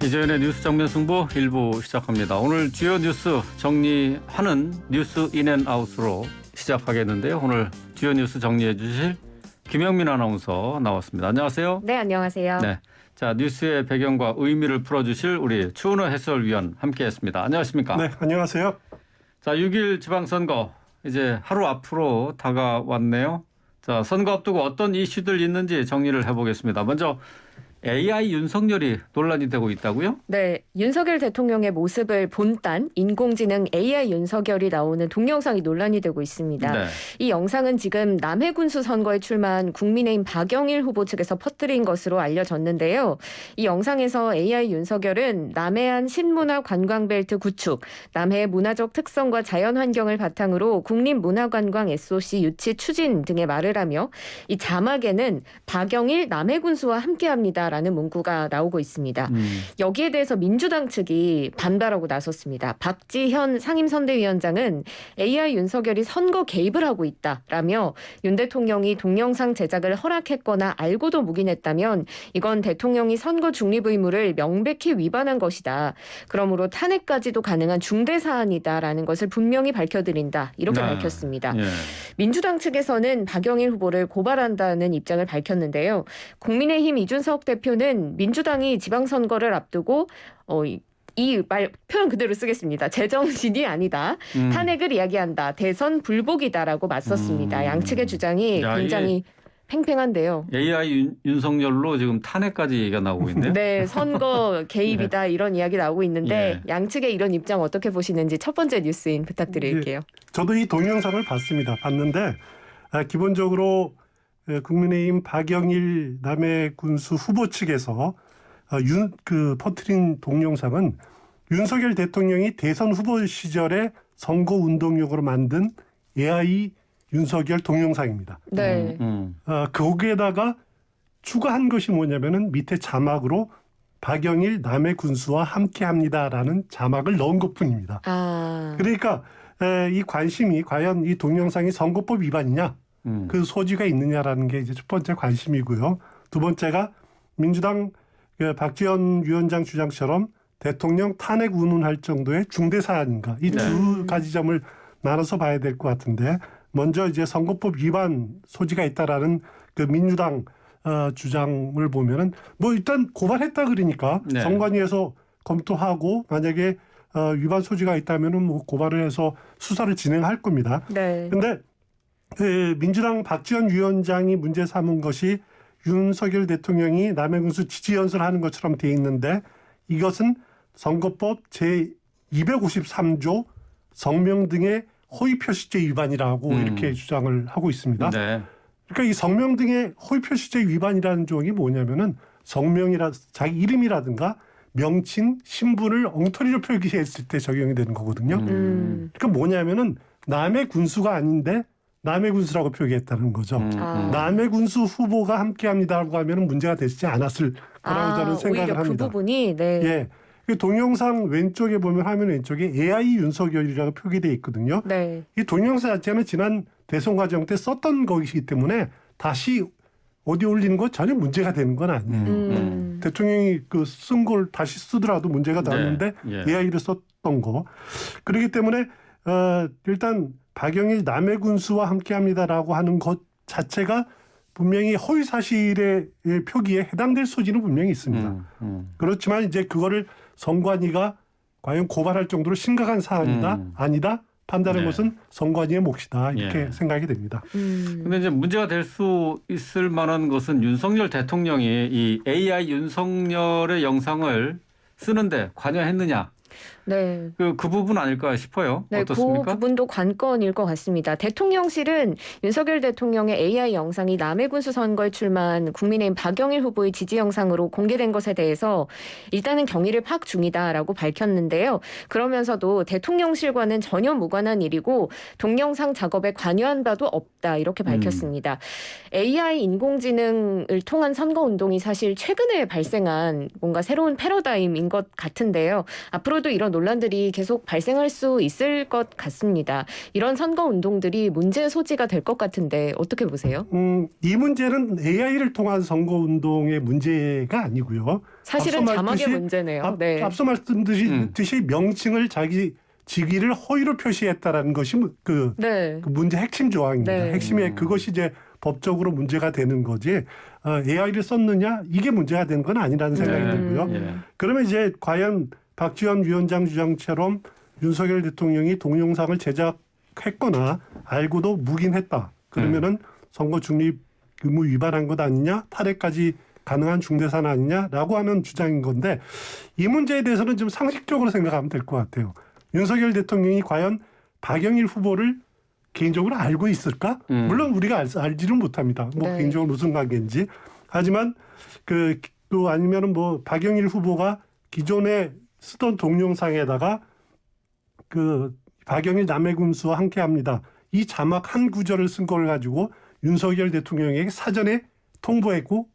이재현의 뉴스 정면 승부 1부 시작합니다. 오늘 주요 뉴스 정리하는 뉴스 인앤아웃으로 시작하겠는데요. 오늘 주요 뉴스 정리해 주실 김영민 아나운서 나왔습니다. 안녕하세요. 네, 안녕하세요. 네, 자 뉴스의 배경과 의미를 풀어주실 우리 추은호 해설위원 함께했습니다. 안녕하십니까? 네, 안녕하세요. 자, 6일 지방선거 이제 하루 앞으로 다가왔네요. 자, 선거 앞두고 어떤 이슈들 있는지 정리를 해보겠습니다. 먼저 AI 윤석열이 논란이 되고 있다고요? 네, 윤석열 대통령의 모습을 본딴 인공지능 AI 윤석열이 나오는 동영상이 논란이 되고 있습니다. 네. 이 영상은 지금 남해군수 선거에 출마한 국민의힘 박영일 후보 측에서 퍼뜨린 것으로 알려졌는데요. 이 영상에서 AI 윤석열은 남해안 신문화 관광벨트 구축, 남해의 문화적 특성과 자연환경을 바탕으로 국립문화관광 SOC 유치 추진 등의 말을 하며 이 자막에는 박영일 남해군수와 함께합니다. 라는 문구가 나오고 있습니다. 여기에 대해서 민주당 측이 반발하고 나섰습니다. 박지현 상임선대위원장은 AI 윤석열이 선거 개입을 하고 있다라며 윤 대통령이 동영상 제작을 허락했거나 알고도 묵인했다면 이건 대통령이 선거 중립 의무를 명백히 위반한 것이다. 그러므로 탄핵까지도 가능한 중대 사안이다라는 것을 분명히 밝혀드린다. 이렇게 밝혔습니다. 예. 민주당 측에서는 박영일 후보를 고발한다는 입장을 밝혔는데요. 국민의힘 이준석 대표는 민주당이 지방선거를 앞두고 이 말 표현 그대로 쓰겠습니다. 제정신이 아니다. 탄핵을 이야기한다. 대선 불복이다라고 맞섰습니다. 양측의 주장이 굉장히 팽팽한데요. AI 윤석열로 지금 탄핵까지 얘기가 나오고 있네요. 네, 선거 개입이다 이런 이야기 나오고 있는데 양측의 이런 입장 어떻게 보시는지 첫 번째 뉴스인 부탁드릴게요. 저도 이 동영상을 봤는데 기본적으로 국민의힘 박영일 남해군수 후보 측에서 퍼뜨린 동영상은 윤석열 대통령이 대선 후보 시절에 선거 운동용으로 만든 AI 윤석열 동영상입니다. 네. 거기에다가 추가한 것이 뭐냐면은 밑에 자막으로 박영일 남해군수와 함께합니다라는 자막을 넣은 것뿐입니다. 그러니까 이 관심이 과연 이 동영상이 선거법 위반이냐? 그 소지가 있느냐라는 게 이제 첫 번째 관심이고요. 두 번째가 민주당 박지원 위원장 주장처럼 대통령 탄핵 운운할 정도의 중대 사안인가? 이 두 가지 점을 나눠서 봐야 될 것 같은데 먼저 이제 선거법 위반 소지가 있다라는 그 민주당 주장을 보면은 뭐 일단 고발했다 그러니까 선관위에서 검토하고 만약에 위반 소지가 있다면은 뭐 고발을 해서 수사를 진행할 겁니다. 그런데 민주당 박지원 위원장이 문제 삼은 것이 윤석열 대통령이 남해군수 지지연설하는 것처럼 돼 있는데 이것은 선거법 제253조 성명 등의 허위표시죄 위반이라고 이렇게 주장을 하고 있습니다. 그러니까 이 성명 등의 허위표시죄 위반이라는 조항이 뭐냐면은 자기 이름이라든가 명칭, 신분을 엉터리로 표기했을 때 적용이 되는 거거든요. 그러니까 뭐냐면은 남해 군수가 아닌데 남해 군수라고 표기했다는 거죠. 남해 군수 후보가 함께합니다라고 하면은 문제가 되지 않았을 거라고 저는 생각을 오히려 합니다. 그 부분이 예. 동영상 왼쪽에 보면 화면 왼쪽에 AI 윤석열이라고 표기되어 있거든요. 이 동영상 자체는 지난 대선 과정 때 썼던 것이기 때문에 다시 어디 올리는 건 전혀 문제가 되는 건 아니에요. 대통령이 쓴 걸 다시 쓰더라도 문제가 나는데 AI를 썼던 거. 그렇기 때문에 일단 박영일 남해군수와 함께합니다라고 하는 것 자체가 분명히 허위사실의 표기에 해당될 소지는 분명히 있습니다. 그렇지만 이제 그거를 선관위가 과연 고발할 정도로 심각한 사안이다 아니다 판단하는 것은 선관위의 몫이다 이렇게 생각이 됩니다. 그런데 이제 문제가 될 수 있을 만한 것은 윤석열 대통령이 이 AI 윤석열의 영상을 쓰는데 관여했느냐. 그 부분 아닐까 싶어요. 어떻습니까? 그 부분도 관건일 것 같습니다. 대통령실은 윤석열 대통령의 AI 영상이 남해군수 선거에 출마한 국민의힘 박영일 후보의 지지 영상으로 공개된 것에 대해서 일단은 경위를 파악 중이다라고 밝혔는데요. 그러면서도 대통령실과는 전혀 무관한 일이고 동영상 작업에 관여한 바도 없다 이렇게 밝혔습니다. AI 인공지능을 통한 선거운동이 사실 최근에 발생한 뭔가 새로운 패러다임인 것 같은데요. 앞으로도 이런 논란들이 계속 발생할 수 있을 것 같습니다. 이런 선거운동들이 문제의 소지가 될 것 같은데 어떻게 보세요? 이 문제는 AI를 통한 선거운동의 문제가 아니고요. 사실은 자막의 문제네요. 네. 앞서 말씀드렸듯이 명칭을 자기 직위를 허위로 표시했다라는 것이 그 문제 핵심 조항입니다. 네. 핵심에 그것이 이제 법적으로 문제가 되는 거지 AI를 썼느냐 이게 문제가 된 건 아니라는 생각이 들고요. 그러면 이제 과연 박지원 위원장 주장처럼 윤석열 대통령이 동영상을 제작했거나 알고도 묵인했다. 그러면은 선거 중립 의무 위반한 것 아니냐, 탈핵까지 가능한 중대사안 아니냐라고 하는 주장인 건데 이 문제에 대해서는 좀 상식적으로 생각하면 될 것 같아요. 윤석열 대통령이 과연 박영일 후보를 개인적으로 알고 있을까? 물론 우리가 알지는 못합니다. 뭐 네. 개인적으로 무슨 관계인지. 하지만 또 아니면은 뭐 박영일 후보가 기존에 쓰던 동영상에다가 그 박영일 남해군수와 함께합니다. 이 자막 한 구절을 쓴 걸 가지고 윤석열 대통령에게 사전에 통보했고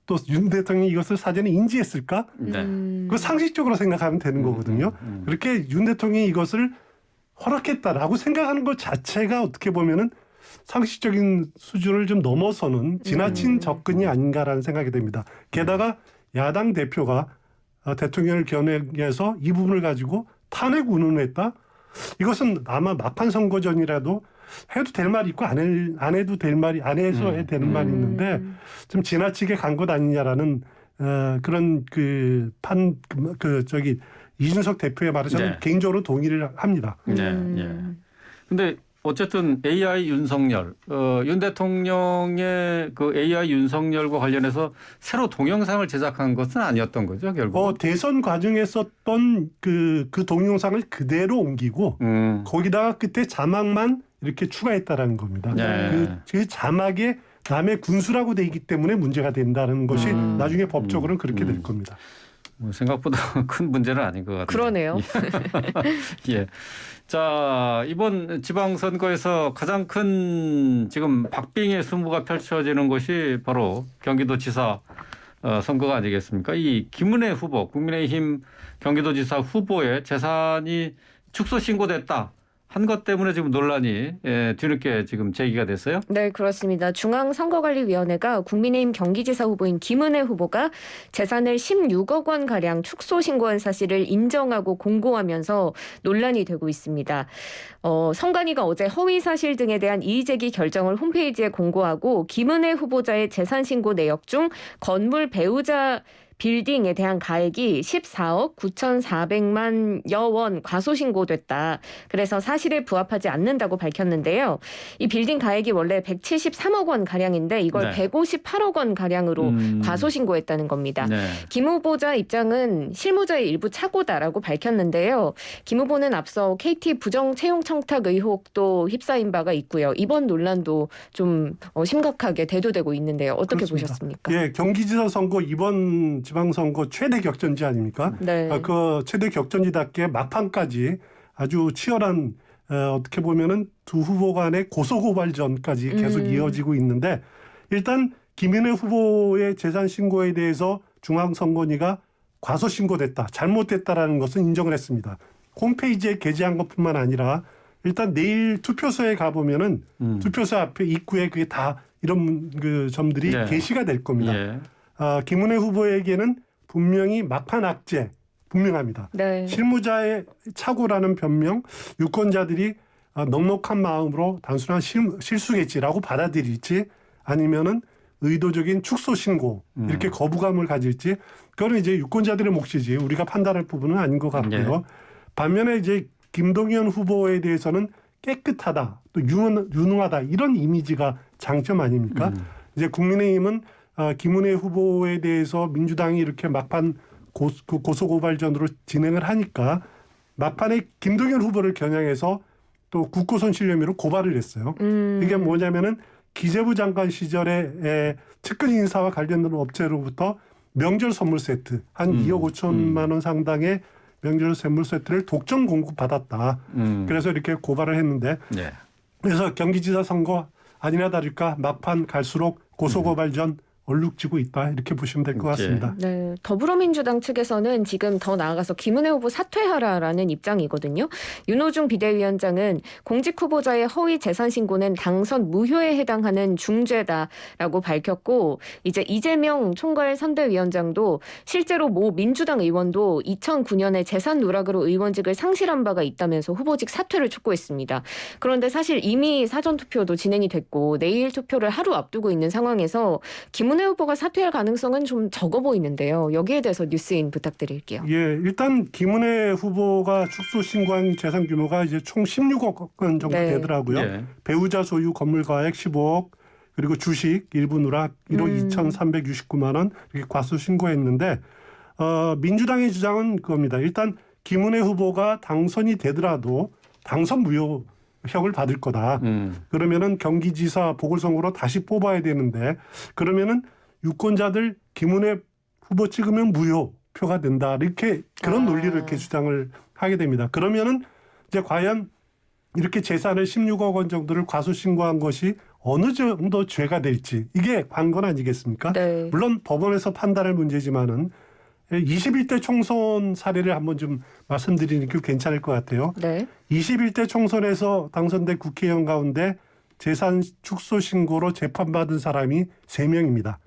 또 윤 대통령이 이것을 사전에 인지했을까? 그 상식적으로 생각하면 되는 거거든요. 그렇게 윤 대통령이 이것을 허락했다라고 생각하는 것 자체가 어떻게 보면은 상식적인 수준을 좀 넘어서는 지나친 접근이 아닌가라는 생각이 듭니다. 게다가 야당 대표가 대통령을 겨냥해서 이 부분을 가지고 탄핵 운운했다? 이것은 아마 막판 선거 전이라도 해도 될 말이 있고 안 해도 될 말이 안 해서 해야 되는 말이 있는데 좀 지나치게 간 것 아니냐라는 그런 이준석 대표의 말에 저는 개인적으로 동의를 합니다. 근데 어쨌든 AI 윤석열, 윤 대통령의 그 AI 윤석열과 관련해서 새로 동영상을 제작한 것은 아니었던 거죠, 결국. 대선 과정에 썼던 그 동영상을 그대로 옮기고 거기다가 그때 자막만 이렇게 추가했다라는 겁니다. 그 자막에 남의 군수라고 돼 있기 때문에 문제가 된다는 것이 나중에 법적으로는 그렇게 될 겁니다. 생각보다 큰 문제는 아닌 것 같아요. 그러네요. 예. 자, 이번 지방선거에서 가장 큰 지금 박빙의 승부가 펼쳐지는 것이 바로 경기도지사 선거가 아니겠습니까? 이 김은혜 후보, 국민의힘 경기도지사 후보의 재산이 축소 신고됐다. 한 것 때문에 지금 논란이 뒤늦게 지금 제기가 됐어요? 네, 그렇습니다. 중앙선거관리위원회가 국민의힘 경기지사 후보인 김은혜 후보가 재산을 16억 원 가량 축소 신고한 사실을 인정하고 공고하면서 논란이 되고 있습니다. 선관위가 어제 허위 사실 등에 대한 이의제기 결정을 홈페이지에 공고하고 김은혜 후보자의 재산 신고 내역 중 건물 배우자 빌딩에 대한 가액이 14억 9,400만여 원 과소신고됐다. 그래서 사실에 부합하지 않는다고 밝혔는데요. 이 빌딩 가액이 원래 173억 원 가량인데 이걸 158억 원 가량으로 과소신고했다는 겁니다. 김 후보자 입장은 실무자의 일부 착오다라고 밝혔는데요. 김 후보는 앞서 KT 부정 채용 청탁 의혹도 휩싸인 바가 있고요. 이번 논란도 좀 심각하게 대두되고 있는데요. 어떻게 그렇습니다. 보셨습니까? 예, 경기지사 선거 이번 지방선거 최대 격전지 아닙니까? 그 최대 격전지답게 막판까지 아주 치열한 어떻게 보면은 두 후보 간의 고소고발전까지 계속 이어지고 있는데 일단 김은혜 후보의 재산 신고에 대해서 중앙선관위가 과소신고됐다, 잘못됐다라는 것은 인정을 했습니다. 홈페이지에 게재한 것뿐만 아니라 일단 내일 투표소에 가보면은 투표소 앞에 입구에 그게 다 이런 그 점들이 게시가 될 겁니다. 김은혜 후보에게는 분명히 막판 악재 분명합니다. 실무자의 착오라는 변명, 유권자들이 넉넉한 마음으로 단순한 실수겠지라고 받아들일지 아니면은 의도적인 축소 신고 이렇게 거부감을 가질지 그거는 이제 유권자들의 몫이지 우리가 판단할 부분은 아닌 것 같고요. 반면에 이제 김동연 후보에 대해서는 깨끗하다, 또 유능하다 이런 이미지가 장점 아닙니까? 이제 국민의힘은 김은혜 후보에 대해서 민주당이 이렇게 막판 고소고발전으로 진행을 하니까 막판에 김동연 후보를 겨냥해서 또 국고손실 혐의로 고발을 했어요. 이게 뭐냐면은 기재부 장관 시절에 측근 인사와 관련된 업체로부터 명절 선물 세트 한 2억 5천만 원 상당의 명절 선물 세트를 독점 공급받았다. 그래서 이렇게 고발을 했는데 그래서 경기지사 선거 아니나 다를까 막판 갈수록 고소고발전 얼룩지고 있다 이렇게 보시면 될 것 같습니다. 네, 더불어민주당 측에서는 지금 더 나아가서 김은혜 후보 사퇴하라라는 입장이거든요. 윤호중 비대위원장은 공직 후보자의 허위 재산 신고는 당선 무효에 해당하는 중죄다라고 밝혔고 이제 이재명 총괄 선대위원장도 실제로 모 민주당 의원도 2009년에 재산 누락으로 의원직을 상실한 바가 있다면서 후보직 사퇴를 촉구했습니다. 그런데 사실 이미 사전투표도 진행이 됐고 내일 투표를 하루 앞두고 있는 상황에서 김은혜 후보가 사퇴할 가능성은 좀 적어 보이는데요. 여기에 대해서 뉴스인 부탁드릴게요. 예, 일단 김은혜 후보가 축소 신고한 재산 규모가 이제 총 16억 원 정도 되더라고요. 네. 배우자 소유 건물 가액 15억, 그리고 주식 일부 누락 1억 2,369만 원 이렇게 과수 신고했는데 민주당의 주장은 그겁니다. 일단 김은혜 후보가 당선이 되더라도 당선 무효형을 받을 거다. 그러면은 경기지사 보궐선거로 다시 뽑아야 되는데 그러면은 유권자들 김은혜 후보 찍으면 무효표가 된다. 이렇게 그런 논리를 이렇게 주장을 하게 됩니다. 그러면은 이제 과연 이렇게 재산을 16억 원 정도를 과수 신고한 것이 어느 정도 죄가 될지 이게 관건 아니겠습니까? 네. 물론 법원에서 판단할 문제지만은 21대 총선 사례를 한번 좀 말씀드리는 게 괜찮을 것 같아요. 네. 21대 총선에서 당선된 국회의원 가운데 재산 축소 신고로 재판받은 사람이 3명입니다.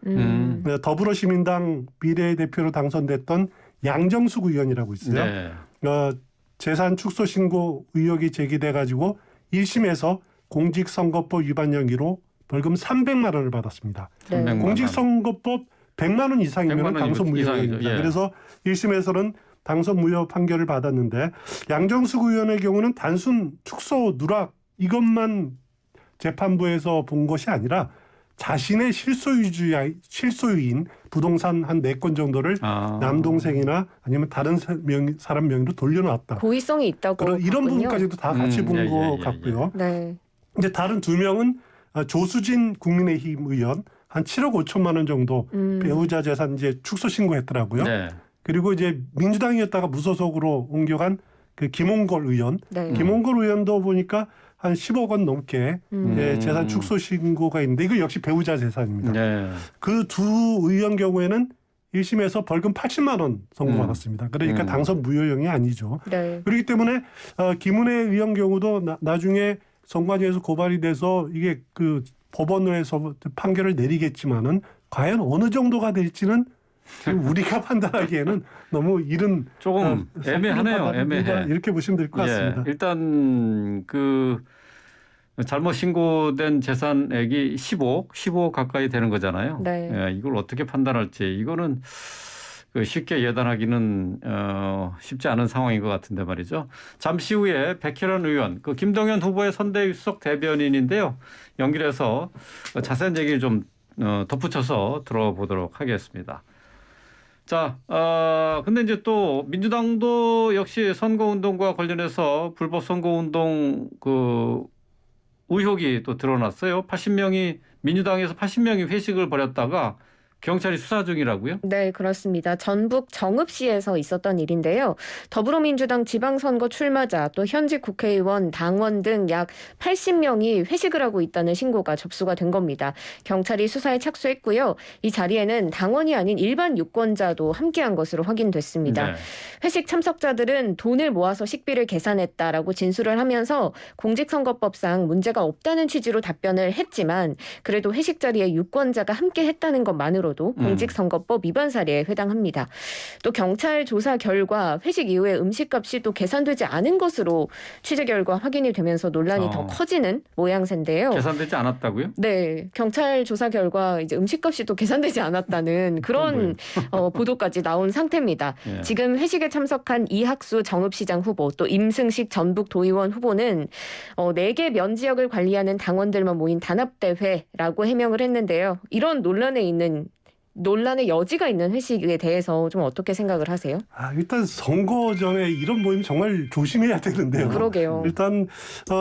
더불어시민당 비례대표로 당선됐던 양정숙 의원이라고 있어요. 네. 재산 축소 신고 의혹이 제기돼 가지고 1심에서 공직선거법 위반 혐의로 벌금 300만 원을 받았습니다. 네. 공직선거법 100만 원 이상이면 당선 무효입니다. 예. 그래서 1심에서는 당선 무효 판결을 받았는데 양정숙 의원의 경우는 단순 축소 누락 이것만 재판부에서 본 것이 아니라 자신의 실소유인 부동산 한 4건 정도를 남동생이나 아니면 다른 사람 명의로 돌려놨다. 고의성이 있다고 이런 부분까지도 다 같이 본 것 같고요. 네. 이제 다른 2명은 조수진 국민의힘 의원 한 7억 5천만 원 정도 배우자 재산 이제 축소 신고했더라고요. 네. 그리고 이제 민주당이었다가 무소속으로 옮겨간 그 김홍걸 의원. 네. 김홍걸 의원도 보니까 한 10억 원 넘게 재산 축소 신고가 있는데 이거 역시 배우자 재산입니다. 네. 그 두 의원 경우에는 1심에서 벌금 80만 원 선고받았습니다. 그러니까 당선 무효형이 아니죠. 네. 그렇기 때문에 김은혜 의원 경우도 나중에 선관위에서 고발이 돼서 이게 그 법원에서 판결을 내리겠지만은 과연 어느 정도가 될지는 우리가 판단하기에는 너무 이른 조금 애매하네요. 애매해. 이렇게 보시면 될 것 같습니다. 일단 그 잘못 신고된 재산액이 15억 가까이 되는 거잖아요. 네. 예, 이걸 어떻게 판단할지 이거는 쉽게 예단하기는 쉽지 않은 상황인 것 같은데 말이죠. 잠시 후에 백혜련 의원, 그 김동연 후보의 선대위 수석 대변인인데요. 연결해서 자세한 얘기를 좀 덧붙여서 들어보도록 하겠습니다. 자, 근데 이제 또 민주당도 역시 선거운동과 관련해서 불법 선거운동 그 의혹이 또 드러났어요. 민주당에서 80명이 회식을 벌였다가 경찰이 수사 중이라고요? 네, 그렇습니다. 전북 정읍시에서 있었던 일인데요. 더불어민주당 지방선거 출마자 또 현직 국회의원, 당원 등 약 80명이 회식을 하고 있다는 신고가 접수가 된 겁니다. 경찰이 수사에 착수했고요. 이 자리에는 당원이 아닌 일반 유권자도 함께한 것으로 확인됐습니다. 네. 회식 참석자들은 돈을 모아서 식비를 계산했다라고 진술을 하면서 공직선거법상 문제가 없다는 취지로 답변을 했지만 그래도 회식 자리에 유권자가 함께했다는 것만으로 공직선거법 위반 사례에 해당합니다. 또 경찰 조사 결과 회식 이후에 음식값이 또 계산되지 않은 것으로 취재 결과 확인이 되면서 논란이 더 커지는 모양새인데요. 계산되지 않았다고요? 네, 경찰 조사 결과 이제 음식값이 또 계산되지 않았다는 그런 보도까지 나온 상태입니다. 예. 지금 회식에 참석한 이학수 정읍시장 후보 또 임승식 전북도의원 후보는 4개 면지역을 관리하는 당원들만 모인 단합대회라고 해명을 했는데요. 이런 논란의 여지가 있는 회식에 대해서 좀 어떻게 생각을 하세요? 일단 선거 전에 이런 모임 정말 조심해야 되는데요. 그러게요. 일단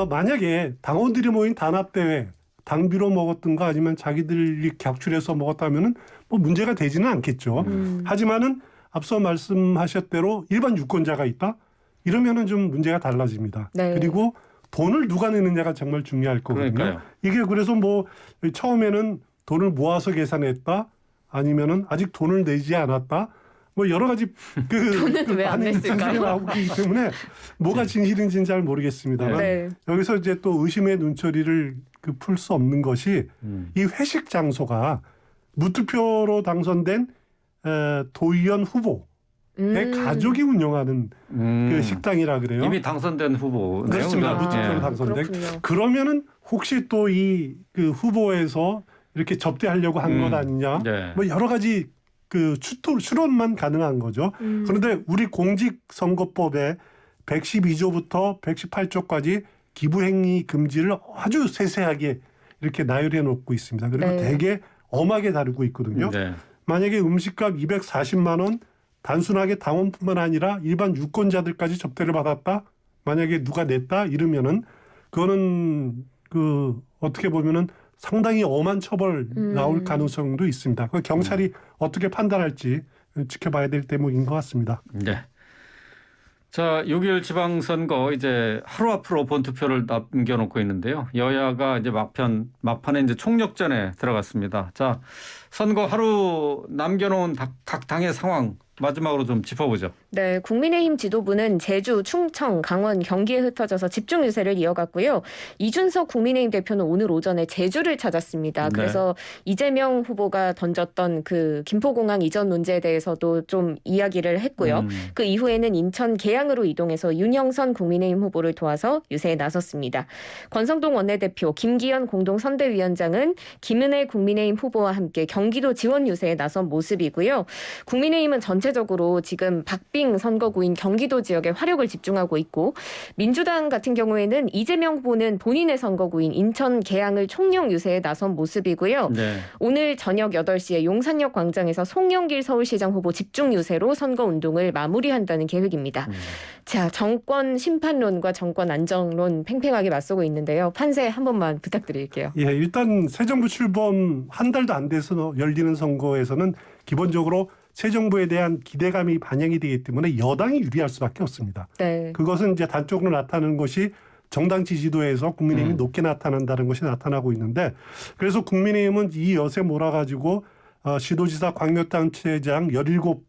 만약에 당원들이 모인 단합대회, 당비로 먹었든가 아니면 자기들이 객출해서 먹었다면은 뭐 문제가 되지는 않겠죠. 하지만은 앞서 말씀하셨대로 일반 유권자가 있다? 이러면은 좀 문제가 달라집니다. 네. 그리고 돈을 누가 내느냐가 정말 중요할 거거든요. 그러니까요. 이게 그래서 뭐 처음에는 돈을 모아서 계산했다. 아니면은 아직 돈을 내지 않았다. 뭐 여러 가지 돈은 왜 안 냈을까요? 나오기 때문에 뭐가 진실인지는 잘 모르겠습니다만 네. 여기서 이제 또 의심의 눈초리를 풀 수 없는 것이 이 회식 장소가 무투표로 당선된 도의원 후보의 가족이 운영하는 그 식당이라 그래요. 이미 당선된 후보. 그렇습니다. 무투표로 당선된. 그러면은 혹시 또 이 그 후보에서 이렇게 접대하려고 한 것 아니냐. 네. 뭐 여러 가지 추론만 가능한 거죠. 그런데 우리 공직선거법에 112조부터 118조까지 기부행위 금지를 아주 세세하게 이렇게 나열해 놓고 있습니다. 그리고 되게 엄하게 다루고 있거든요. 네. 만약에 음식값 240만 원 단순하게 당원뿐만 아니라 일반 유권자들까지 접대를 받았다. 만약에 누가 냈다 이러면은 그거는 어떻게 보면은 상당히 엄한 처벌 나올 가능성도 있습니다. 그 경찰이 어떻게 판단할지 지켜봐야 될 대목인 것 같습니다. 네. 자, 6.1 지방선거 이제 하루 앞으로 본투표를 남겨놓고 있는데요. 여야가 이제 막판에 이제 총력전에 들어갔습니다. 자, 선거 하루 남겨놓은 각 당의 상황 마지막으로 좀 짚어보죠. 네, 국민의힘 지도부는 제주, 충청, 강원, 경기에 흩어져서 집중 유세를 이어갔고요. 이준석 국민의힘 대표는 오늘 오전에 제주를 찾았습니다. 그래서 이재명 후보가 던졌던 그 김포공항 이전 문제에 대해서도 좀 이야기를 했고요. 그 이후에는 인천 계양으로 이동해서 윤영선 국민의힘 후보를 도와서 유세에 나섰습니다. 권성동 원내대표, 김기현 공동선대위원장은 김은혜 국민의힘 후보와 함께 경기도 지원 유세에 나선 모습이고요. 국민의힘은 전체적으로 지금 박빙 선거구인 경기도 지역에 화력을 집중하고 있고 민주당 같은 경우에는 이재명 후보는 본인의 선거구인 인천 계양을 총력 유세에 나선 모습이고요. 네. 오늘 저녁 8시에 용산역 광장에서 송영길 서울시장 후보 집중 유세로 선거운동을 마무리한다는 계획입니다. 자, 정권 심판론과 정권 안정론 팽팽하게 맞서고 있는데요. 판세 한 번만 부탁드릴게요. 예, 일단 새 정부 출범 한 달도 안 돼서 열리는 선거에서는 기본적으로 새 정부에 대한 기대감이 반영이 되기 때문에 여당이 유리할 수밖에 없습니다. 네. 그것은 이제 단적으로 나타나는 것이 정당 지지도에서 국민의힘이 높게 나타난다는 것이 나타나고 있는데 그래서 국민의힘은 이 엿에 몰아가지고 시도지사 광역단체장 17곳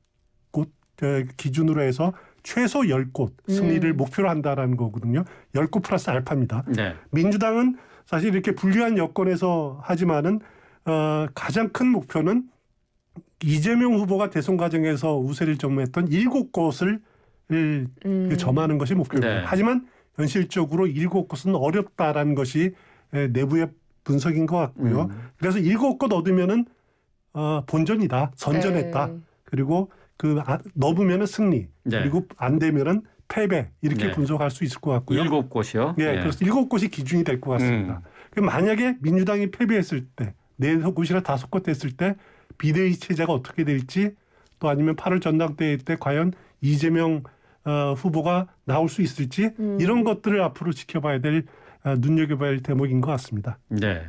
기준으로 해서 최소 10곳 승리를 목표로 한다라는 거거든요. 10곳 플러스 알파입니다. 네. 민주당은 사실 이렇게 불리한 여건에서 하지만은 가장 큰 목표는 이재명 후보가 대선 과정에서 우세를 점했던 7곳을 점하는 것이 목표입니다. 네. 하지만 현실적으로 7곳은 어렵다라는 것이 내부의 분석인 것 같고요. 그래서 7곳 얻으면은 본전이다, 선전했다. 네. 그리고 넘으면은 승리, 네. 그리고 안 되면은 패배 이렇게 분석할 수 있을 것 같고요. 7곳이요? 예, 그래서 7곳이 기준이 될 것 같습니다. 만약에 민주당이 패배했을 때 4곳이나 5곳 됐을 때 비대위 체제가 어떻게 될지 또 아니면 8월 전당대회 때 과연 이재명 후보가 나올 수 있을지 이런 것들을 앞으로 지켜봐야 될 눈여겨봐야 할 대목인 것 같습니다. 네.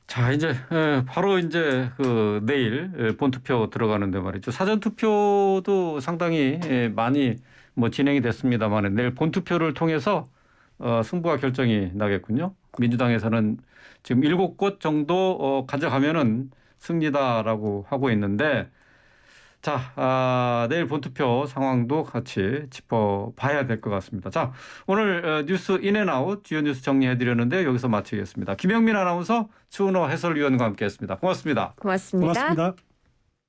자, 이제 바로 이제 내일 본투표 들어가는데 말이죠. 사전 투표도 상당히 많이 진행이 됐습니다만 내일 본투표를 통해서 승부가 결정이 나겠군요. 민주당에서는 지금 7곳 정도 가져가면은 승리다라고 하고 있는데 자, 내일 본투표 상황도 같이 짚어봐야 될 것 같습니다. 자, 오늘 뉴스 인앤아웃 주요 뉴스 정리해드렸는데 여기서 마치겠습니다. 김영민 아나운서, 추은호 해설위원과 함께했습니다. 고맙습니다. 고맙습니다. 고맙습니다.